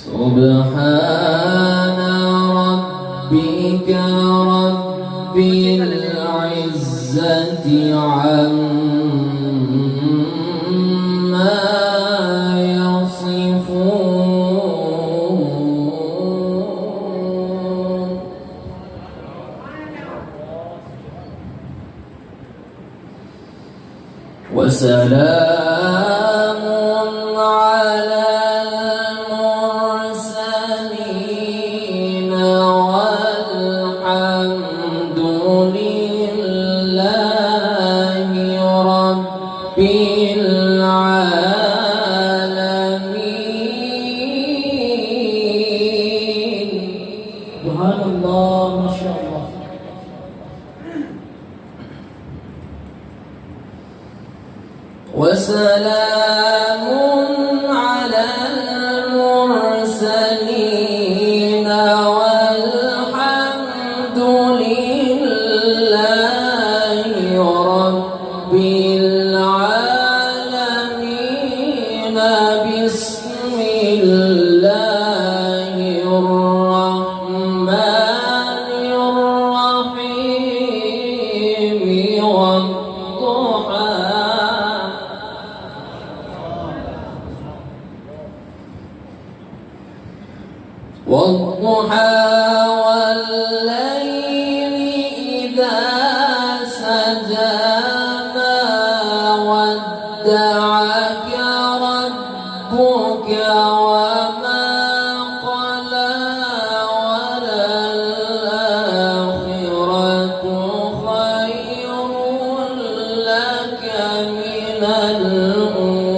سبحان ربك رب العزة عما يصفون وسلام على المرسلين والحمد لله رب العالمين. سبحان الله ما شاء الله. وسلام على المرسلين والحمد لله رب العالمين. بسم الله الرحمن الرحيم والضحى والضحى والليل إذا سجى ما ودعك ربك وما قلى وللآخرة خير لك من الأولى.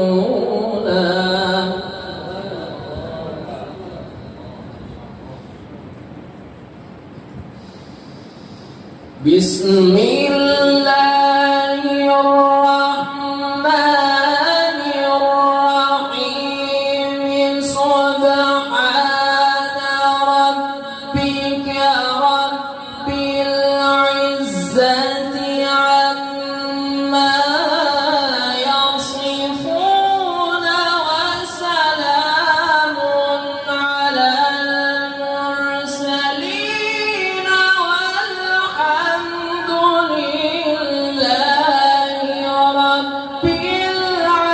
بسم الله الرحمن الرحيم. سبحان ربك رب العزة عما يصفون وسلام على المرسلين والحمد لله رب العالمين.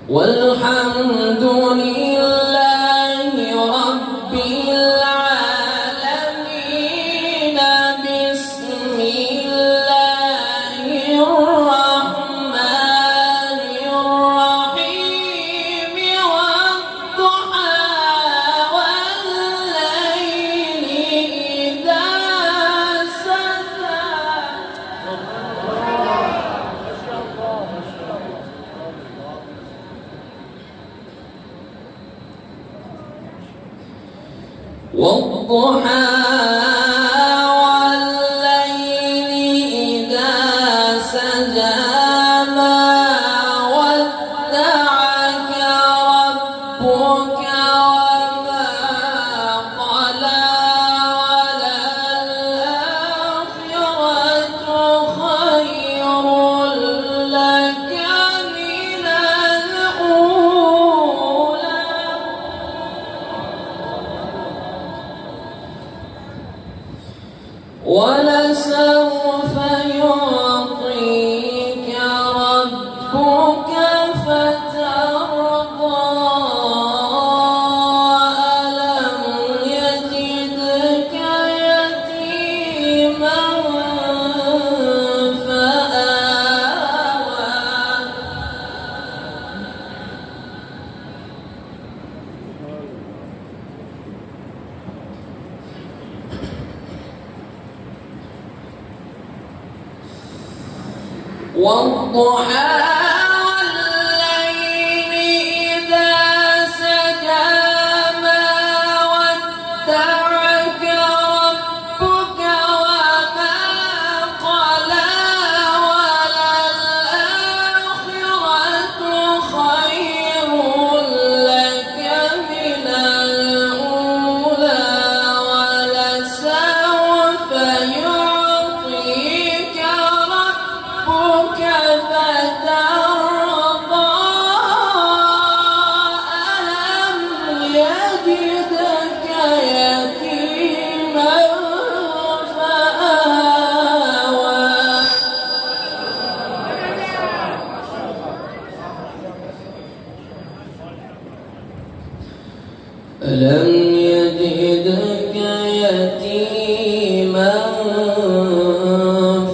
والحمد لله رب العالمين. بسم الله الرحمن الرحيم والضحى والليل إذا سجى والضحى والليل إذا سجى ما ودعك ربك وما قلى وللآخرة خير لك من الأولى. ولسوف يعطيك ربك فترضى. ألم يجدك يتيما فآوى والضحى والليل إذا سجى ما ودعك ربك وما قلى وللآخرة خير لك من ألم يجدك يتيما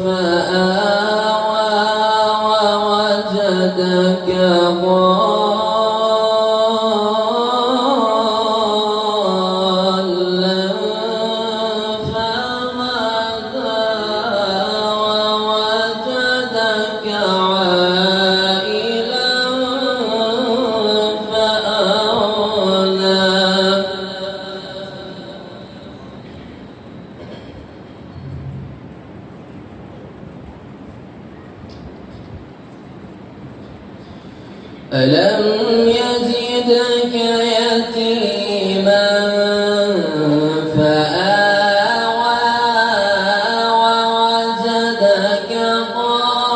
فآوى ووجدك ضالا فهدى ووجدك عائلا فأغنى. ألم يجدك يتيما فآوى ووجدك ضالا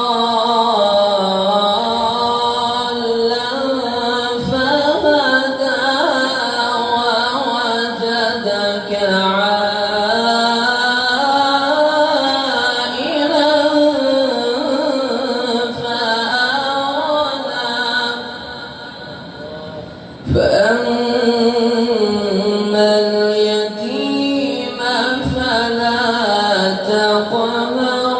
فهدى ووجدك عائلا فأما اليتيم فلا تقهر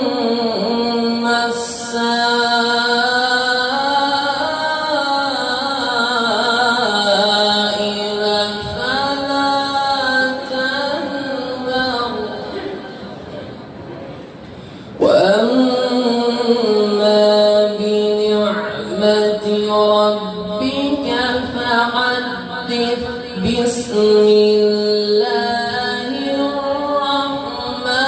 وأما السائل فلا تنهر وأما بنعمة ربك فحدث. بسم الله الرحمن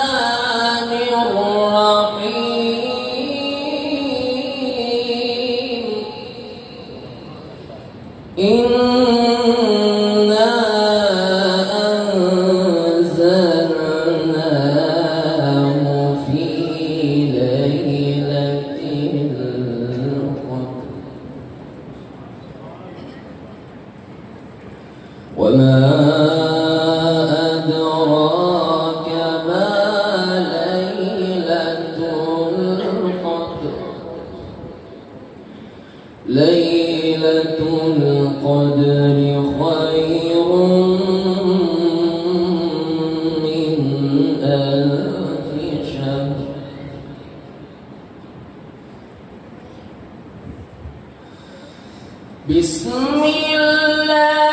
الرحيم. إنا أنزلناه في ليلة القدر وما أدراك ما ليلة القدر. ليلة القدر خير من ألف شهر. بسم الله